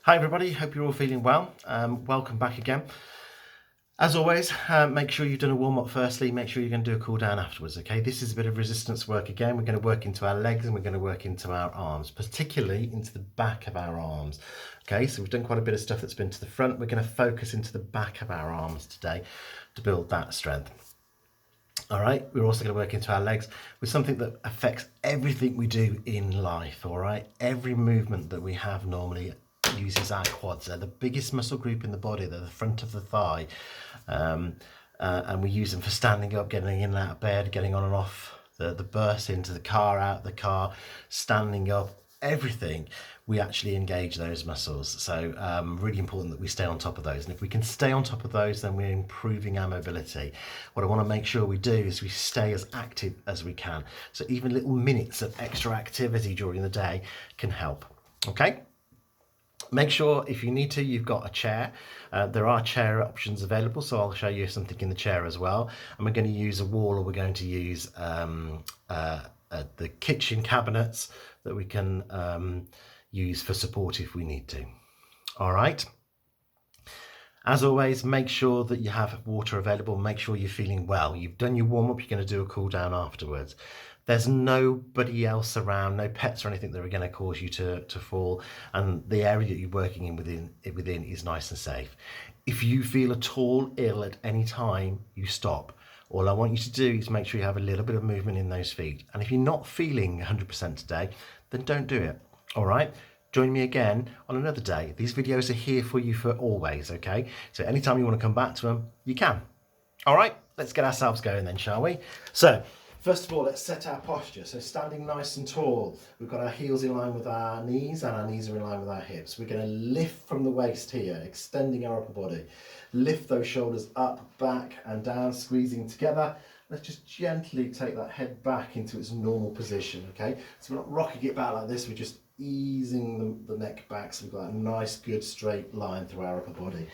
Hi everybody, hope you're all feeling well. Welcome back again. As always, make sure you've done a warm-up firstly, make sure you're going to do a cool down afterwards, okay? This is a bit of resistance work again. We're going to work into our legs and we're going to work into our arms, particularly into the back of our arms. Okay, so we've done quite a bit of stuff that's been to the front. We're going to focus into the back of our arms today to build that strength. All right, we're also going to work into our legs with something that affects everything we do in life, all right? Every movement that we have normally uses our quads. They're the biggest muscle group in the body. They're the front of the thigh. And we use them for standing up, getting in and out of bed, getting on and off the bus, into the car, out the car, standing up, everything. We actually engage those muscles. So really important that we stay on top of those. And if we can stay on top of those, then we're improving our mobility. What I want to make sure we do is we stay as active as we can. So even little minutes of extra activity during the day can help. Okay? Make sure if you need to, you've got a chair. There are chair options available, so I'll show you something in the chair as well. And we're going to use a wall, or we're going to use the kitchen cabinets that we can use for support if we need to. All right. As always, make sure that you have water available. Make sure you're feeling well. You've done your warm-up, you're going to do a cool down afterwards. There's nobody else around, no pets or anything that are going to cause you to fall, and the area that you're working in within is nice and safe. If you feel at all ill at any time, you stop. All I want you to do is make sure you have a little bit of movement in those feet. And if you're not feeling 100% today, then don't do it. All right? Join me again on another day. These videos are here for you for always, okay? So anytime you want to come back to them, you can. All right, let's get ourselves going then, shall we? So, first of all, let's set our posture. So standing nice and tall, we've got our heels in line with our knees and our knees are in line with our hips. We're going to lift from the waist here, extending our upper body. Lift those shoulders up, back and down, squeezing together. Let's just gently take that head back into its normal position, okay? So we're not rocking it back like this, we're just easing the neck back so we've got a nice, good straight line through our upper body.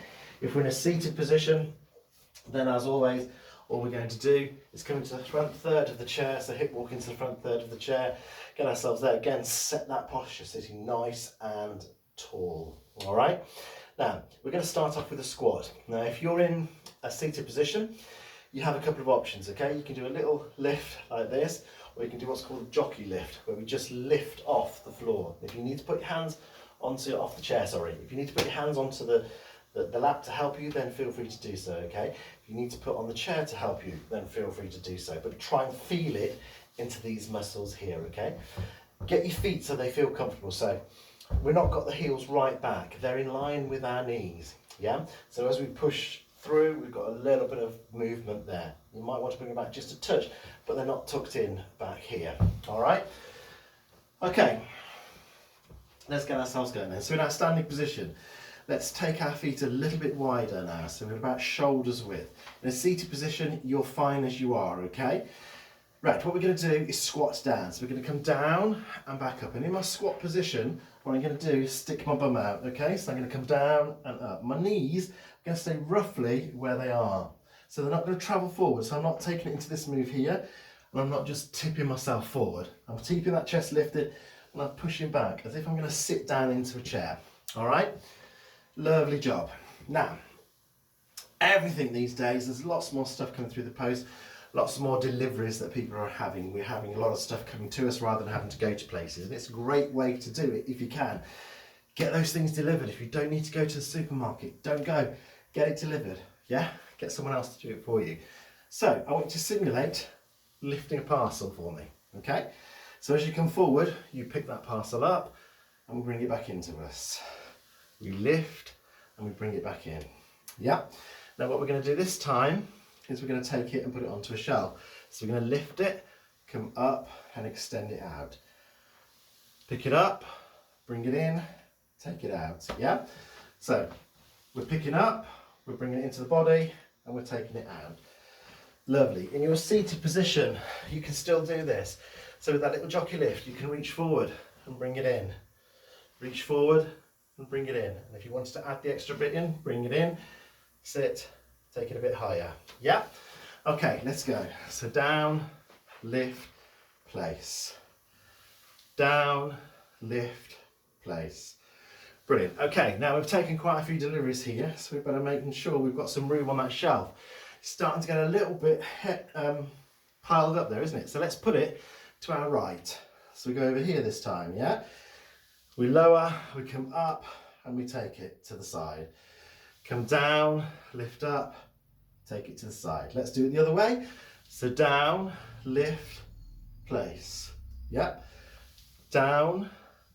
If we're in a seated position, then as always, all we're going to do is come into the front third of the chair, so hip walk into the front third of the chair, get ourselves there, again, set that posture, sitting nice and tall, all right? Now, we're going to start off with a squat. Now, if you're in a seated position, you have a couple of options, okay? You can do a little lift like this, or you can do what's called a jockey lift, where we just lift off the floor. If you need to put your hands off the chair, if you need to put your hands onto the lap to help you, then feel free to do so, okay? If you need to put on the chair to help you, then feel free to do so. But try and feel it into these muscles here, okay? Get your feet so they feel comfortable. So we've not got the heels right back. They're in line with our knees, yeah? So as we push through, we've got a little bit of movement there. You might want to bring them back just a touch, but they're not tucked in back here, all right? Okay, let's get ourselves going then. So in our standing position, let's take our feet a little bit wider now, so we're about shoulders width. In a seated position, you're fine as you are, okay? Right, what we're going to do is squat down. So we're going to come down and back up. And in my squat position, what I'm going to do is stick my bum out, okay? So I'm going to come down and up. My knees are going to stay roughly where they are. So they're not going to travel forward. So I'm not taking it into this move here, and I'm not just tipping myself forward. I'm keeping that chest lifted, and I'm pushing back as if I'm going to sit down into a chair, all right? Lovely job. Now, everything these days, there's lots more stuff coming through the post, lots more deliveries that people are having. We're having a lot of stuff coming to us rather than having to go to places. And it's a great way to do it if you can. Get those things delivered. If you don't need to go to the supermarket, don't go. Get it delivered, yeah? Get someone else to do it for you. So I want you to simulate lifting a parcel for me, okay? So as you come forward, you pick that parcel up and we bring it back into us. We lift and we bring it back in. Yeah. Now what we're going to do this time is we're going to take it and put it onto a shelf. So we're going to lift it, come up and extend it out. Pick it up, bring it in, take it out. Yeah. So we're picking up, we're bringing it into the body and we're taking it out. Lovely. In your seated position, you can still do this. So with that little jockey lift, you can reach forward and bring it in. Reach forward and bring it in. And if you wanted to add the extra bit in, bring it in, sit, take it a bit higher. Yeah? Okay, let's go. So down, lift, place. Down, lift, place. Brilliant. Okay, now we've taken quite a few deliveries here, so we better making sure we've got some room on that shelf. It's starting to get a little bit piled up there, isn't it? So let's put it to our right. So we go over here this time, yeah? We lower, we come up, and we take it to the side. Come down, lift up, take it to the side. Let's do it the other way. So down, lift, place. Yep. Down,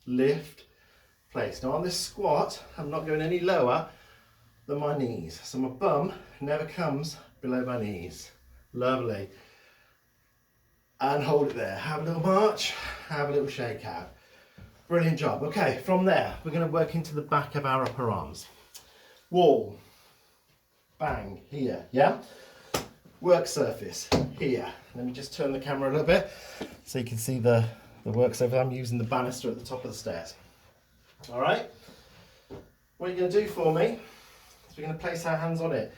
lift, place. Now on this squat, I'm not going any lower than my knees. So my bum never comes below my knees. Lovely. And hold it there. Have a little march, have a little shake out. Brilliant job. Okay, from there, we're going to work into the back of our upper arms. Wall, bang, here, yeah? Work surface, here. Let me just turn the camera a little bit so you can see the work surface. I'm using the banister at the top of the stairs. All right? What you're going to do for me is we're going to place our hands on it.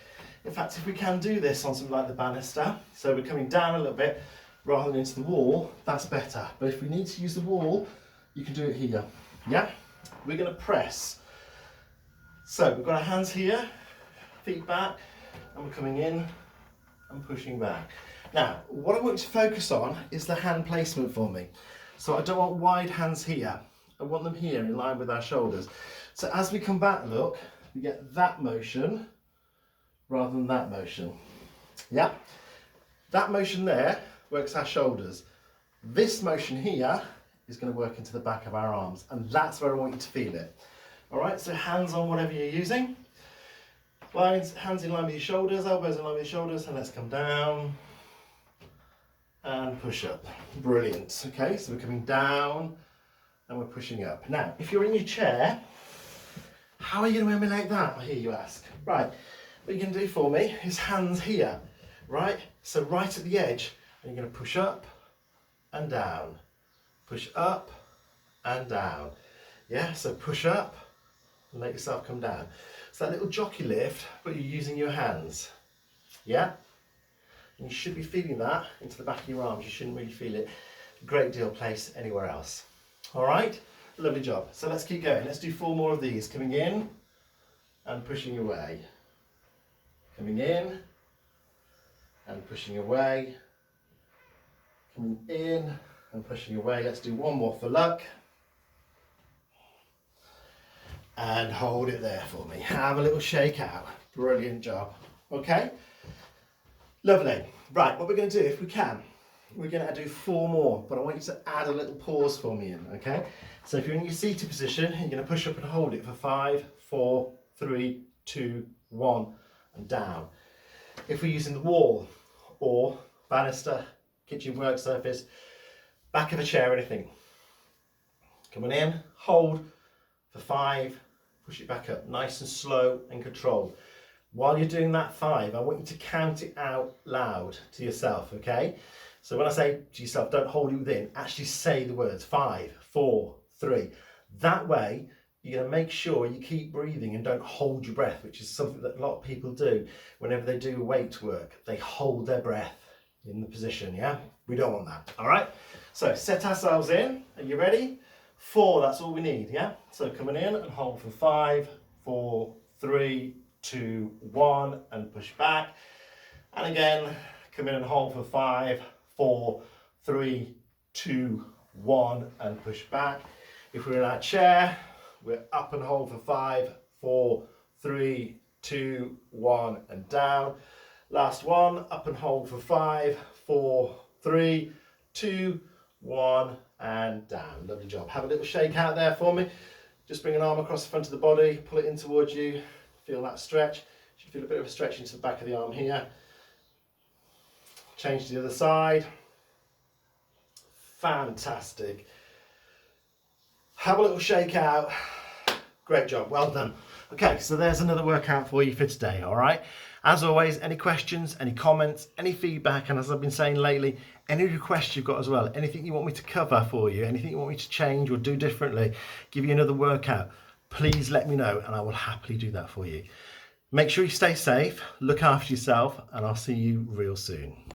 In fact, if we can do this on something like the banister, so we're coming down a little bit rather than into the wall, that's better. But if we need to use the wall, you can do it here, yeah? We're going to press. So we've got our hands here, feet back, and we're coming in and pushing back. Now, what I want you to focus on is the hand placement for me. So I don't want wide hands here. I want them here in line with our shoulders. So as we come back, look, we get that motion rather than that motion. Yeah? That motion there works our shoulders. This motion here is going to work into the back of our arms, and that's where I want you to feel it. All right, so hands on whatever you're using. Hands in line with your shoulders, elbows in line with your shoulders, and let's come down and push up. Brilliant. Okay, so we're coming down and we're pushing up. Now, if you're in your chair, how are you going to emulate that, I hear you ask? Right, what you're going to do for me is hands here, right? So right at the edge, and you're going to push up and down. Push up and down. Yeah, so push up and let yourself come down. It's that little jockey lift, but you're using your hands. Yeah? And you should be feeling that into the back of your arms. You shouldn't really feel it a great deal place anywhere else. All right? Lovely job. So let's keep going. Let's do 4 more of these. Coming in and pushing away. Coming in and pushing away. Coming in and pushing away. Let's do 1 more for luck. And hold it there for me. Have a little shake out. Brilliant job. Okay? Lovely. Right, what we're going to do, if we can, we're going to do 4 more, but I want you to add a little pause for me in, okay? So if you're in your seated position, you're going to push up and hold it for 5, 4, 3, 2, 1, and down. If we're using the wall or banister, kitchen work surface, back of a chair, anything. Coming in, hold for 5, push it back up, nice and slow and controlled. While you're doing that 5, I want you to count it out loud to yourself, okay? So when I say to yourself, don't hold it within, actually say the words 5, 4, 3. That way, you're going to make sure you keep breathing and don't hold your breath, which is something that a lot of people do whenever they do weight work. They hold their breath in the position, yeah? We don't want that, all right? So set ourselves in. Are you ready? 4, that's all we need, yeah? So coming in and hold for 5, 4, 3, 2, 1, and push back. And again, come in and hold for 5, 4, 3, 2, 1, and push back. If we're in our chair, we're up and hold for 5, 4, 3, 2, 1, and down. Last one, up and hold for 5, 4, 3, 2, 1, and down. Lovely job. Have a little shake out there for me. Just bring an arm across the front of the body, pull it in towards you. Feel that stretch. You should feel a bit of a stretch into the back of the arm here. Change to the other side. Fantastic. Have a little shake out. Great job, well done. Okay, so there's another workout for you for today, all right? As always, any questions, any comments, any feedback, and as I've been saying lately, any requests you've got as well, anything you want me to cover for you, anything you want me to change or do differently, give you another workout, please let me know and I will happily do that for you. Make sure you stay safe, look after yourself, and I'll see you real soon.